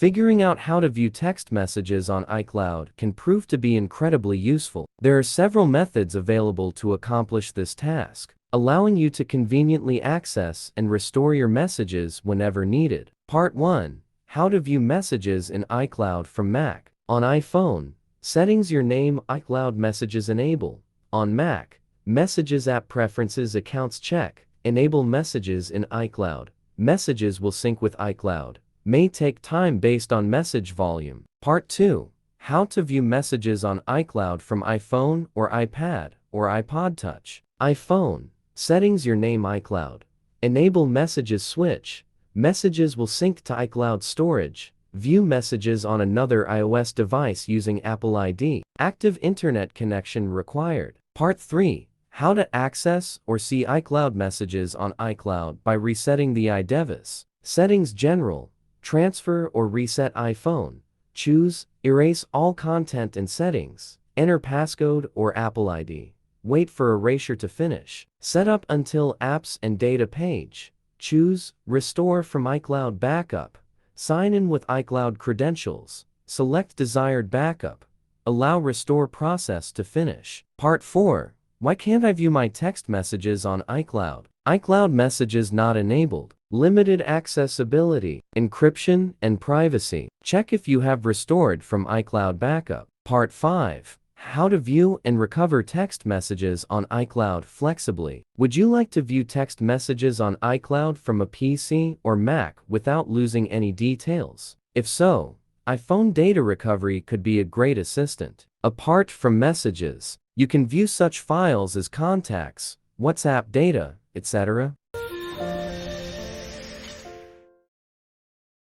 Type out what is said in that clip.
Figuring out how to view text messages on iCloud can prove to be incredibly useful. There are several methods available to accomplish this task, allowing you to conveniently access and restore your messages whenever needed. Part 1. How to view messages in iCloud from Mac. On iPhone, settings, your name, iCloud messages enable. On Mac, Messages, app preferences, accounts check. Enable messages in iCloud. Messages will sync with iCloud. May take time based on message volume. Part 2. How to view messages on iCloud from iPhone or iPad or iPod Touch. iPhone. Settings, your name, iCloud. Enable messages switch. Messages will sync to iCloud storage. View messages on another iOS device using Apple ID. Active internet connection required. Part 3. How to access or see iCloud messages on iCloud by resetting the iDevice. Settings, general. Transfer or reset iPhone. Choose, erase all content and settings. Enter passcode or Apple ID. Wait for erasure to finish. Set up until apps and data page. Choose, restore from iCloud backup. Sign in with iCloud credentials. Select desired backup. Allow restore process to finish. Part 4. Why can't I view my text messages on iCloud? iCloud messages not enabled. Limited accessibility, encryption, and privacy. Check if you have restored from iCloud backup. Part 5. How to view and recover text messages on iCloud flexibly. Would you like to view text messages on iCloud from a PC or Mac without losing any details? If so, iPhone data recovery could be a great assistant. Apart from messages, you can view such files as contacts, WhatsApp data, etc.